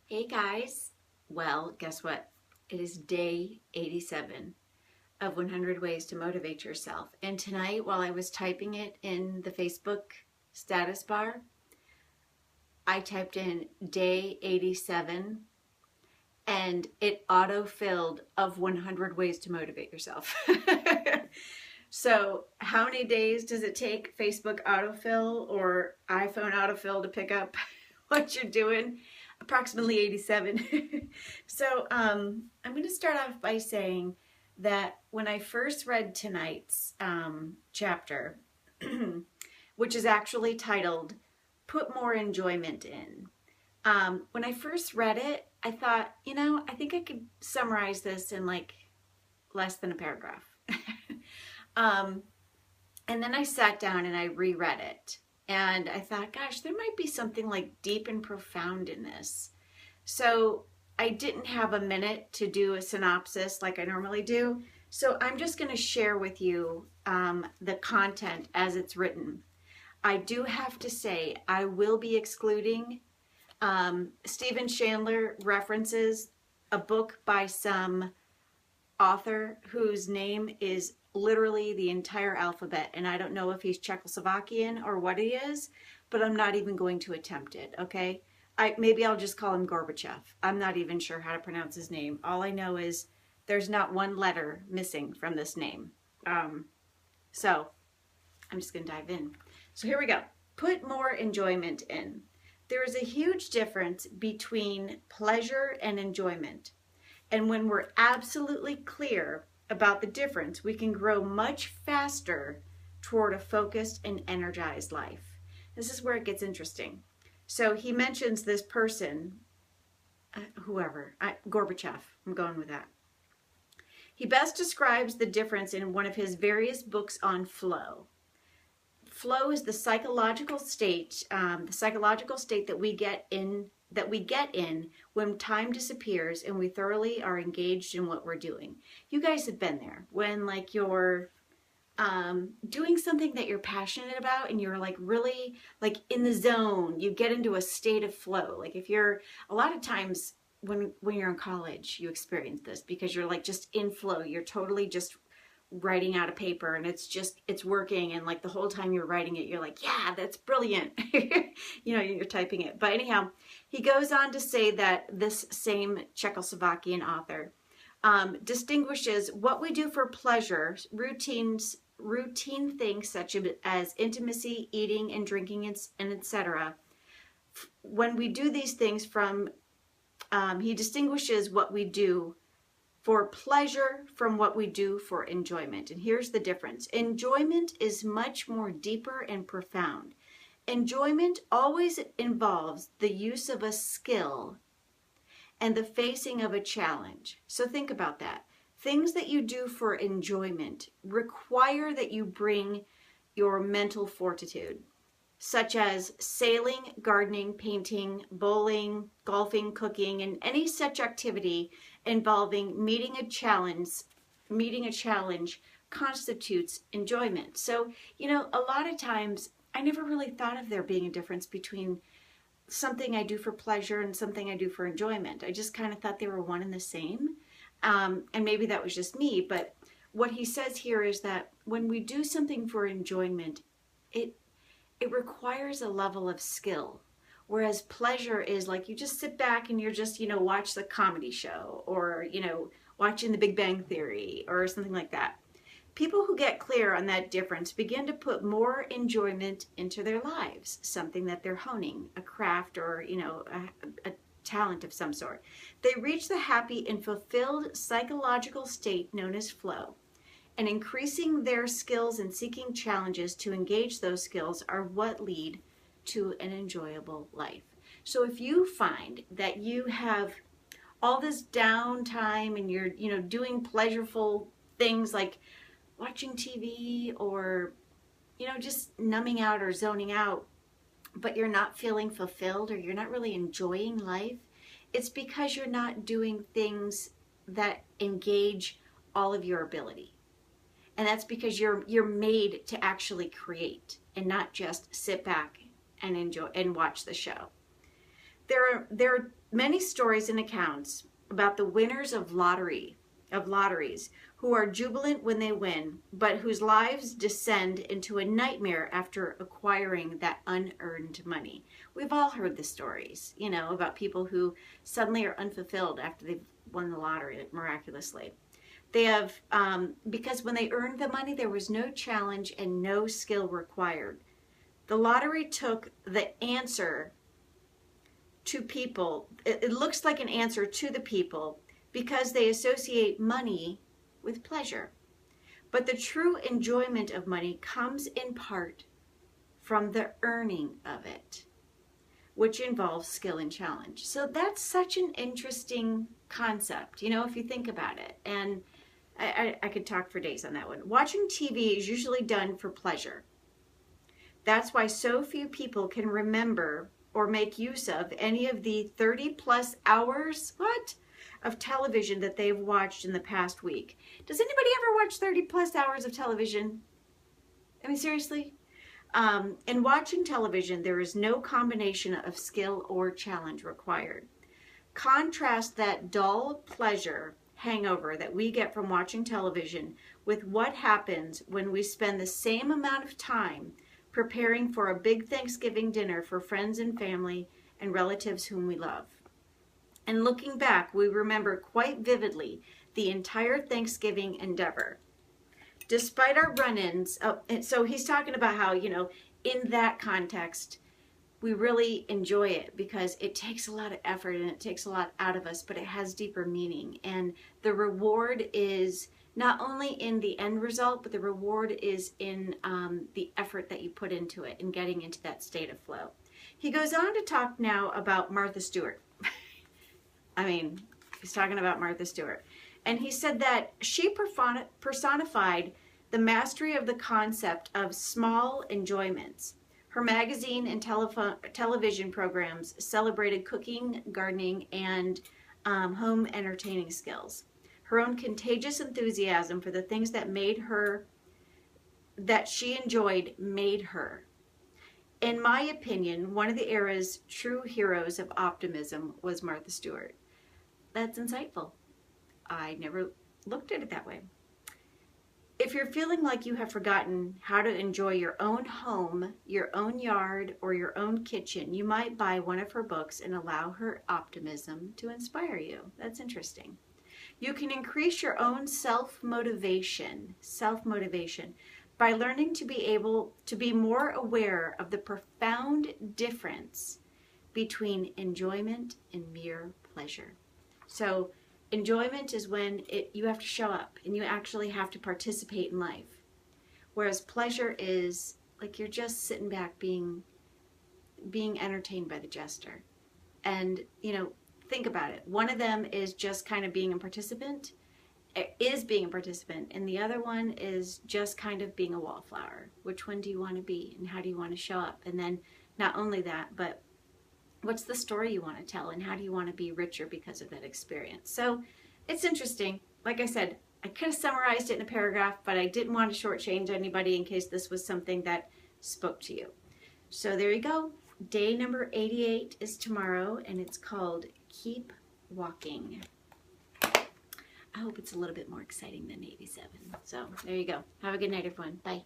Hey guys, well, guess what? It is day 87 of 100 Ways to Motivate Yourself. And tonight, while I was typing it in the Facebook status bar, I typed in day 87 and it auto-filled of 100 Ways to Motivate Yourself. So how many days does it take Facebook autofill or iPhone autofill to pick up what you're doing? Approximately 87. So I'm going to start off by saying that when I first read tonight's chapter, which is actually titled Put More Enjoyment In, when I first read it, I thought, I think I could summarize this in like less than a paragraph. And then I sat down and I reread it. And I thought, gosh, there might be something like deep and profound in this. So I didn't have a minute to do a synopsis like I normally do. So I'm just going to share with you the content as it's written. I do have to say I will be excluding Stephen Chandler references a book by some author whose name is literally the entire alphabet, and I don't know if he's Czechoslovakian or what he is, but I'm not even going to attempt it, okay? Maybe I'll just call him Gorbachev. I'm not even sure how to pronounce his name. All I know is there's not one letter missing from this name. So I'm just going to dive in. So here we go. Put more enjoyment in. There is a huge difference between pleasure and enjoyment. And when we're absolutely clear about the difference, we can grow much faster toward a focused and energized life. This is where it gets interesting. So he mentions this person, Gorbachev, I'm going with that. He best describes the difference in one of his various books on flow. Flow is the psychological state that we get in when time disappears and we thoroughly are engaged in what we're doing. You guys have been there when like you're doing something that you're passionate about and you're like really like in the zone. You get into a state of flow. Like if you're a lot of times when you're in college, you experience this because you're like just in flow. You're totally just writing out a paper and it's working, and like the whole time you're writing it you're like, yeah, that's brilliant. You're typing it. But anyhow, he goes on to say that this same Czechoslovakian author distinguishes what we do for pleasure, routine things such as intimacy, eating and drinking, and etc. When we do these things from he distinguishes what we do for pleasure from what we do for enjoyment. And here's the difference. Enjoyment is much more deeper and profound. Enjoyment always involves the use of a skill and the facing of a challenge. So think about that. Things that you do for enjoyment require that you bring your mental fortitude, such as sailing, gardening, painting, bowling, golfing, cooking, and any such activity involving meeting a challenge constitutes enjoyment. So, a lot of times I never really thought of there being a difference between something I do for pleasure and something I do for enjoyment. I just kind of thought they were one and the same. And maybe that was just me, but what he says here is that when we do something for enjoyment, it requires a level of skill. Whereas pleasure is like you just sit back and you're just, watch the comedy show or, watching The Big Bang Theory or something like that. People who get clear on that difference begin to put more enjoyment into their lives, something that they're honing, a craft or, a talent of some sort. They reach the happy and fulfilled psychological state known as flow. And increasing their skills and seeking challenges to engage those skills are what lead to an enjoyable life. So if you find that you have all this downtime and you're, doing pleasurable things like watching TV or, just numbing out or zoning out, but you're not feeling fulfilled or you're not really enjoying life, it's because you're not doing things that engage all of your ability. And that's because you're made to actually create and not just sit back and enjoy and watch the show. There are many stories and accounts about the winners of lotteries who are jubilant when they win, but whose lives descend into a nightmare after acquiring that unearned money. We've all heard the stories, you know, about people who suddenly are unfulfilled after they've won the lottery miraculously. They have, because when they earned the money, there was no challenge and no skill required. The lottery took the answer to people. It looks like an answer to the people because they associate money with pleasure. But the true enjoyment of money comes in part from the earning of it, which involves skill and challenge. So that's such an interesting concept, you know, if you think about it. And I could talk for days on that one. Watching TV is usually done for pleasure. That's why so few people can remember or make use of any of the 30 plus hours, of television that they've watched in the past week. Does anybody ever watch 30 plus hours of television? I mean, seriously? In watching television, there is no combination of skill or challenge required. Contrast that dull pleasure hangover that we get from watching television with what happens when we spend the same amount of time preparing for a big Thanksgiving dinner for friends and family and relatives whom we love. And looking back, we remember quite vividly the entire Thanksgiving endeavor. Despite our run-ins, so he's talking about how, you know, in that context, we really enjoy it because it takes a lot of effort and it takes a lot out of us, but it has deeper meaning. And the reward is not only in the end result, but the reward is in the effort that you put into it and getting into that state of flow. He goes on to talk now about Martha Stewart. I mean, he's talking about Martha Stewart. And he said that she personified the mastery of the concept of small enjoyments. Her magazine and television programs celebrated cooking, gardening, and home entertaining skills. Her own contagious enthusiasm for the things that she enjoyed made her. In my opinion, one of the era's true heroes of optimism was Martha Stewart. That's insightful. I never looked at it that way. If you're feeling like you have forgotten how to enjoy your own home, your own yard, or your own kitchen, you might buy one of her books and allow her optimism to inspire you. That's interesting. You can increase your own self-motivation by learning to be able to be more aware of the profound difference between enjoyment and mere pleasure. So enjoyment is when you have to show up and you actually have to participate in life. Whereas pleasure is like you're just sitting back being entertained by the jester. And, you know, think about it. One of them is just kind of being a participant, and the other one is just kind of being a wallflower. Which one do you want to be and how do you want to show up? And then not only that, but what's the story you want to tell and how do you want to be richer because of that experience? So it's interesting. Like I said, I could have summarized it in a paragraph, but I didn't want to shortchange anybody in case this was something that spoke to you. So there you go. Day number 88 is tomorrow and it's called Keep Walking. I hope it's a little bit more exciting than 87. So there you go. Have a good night, everyone. Bye.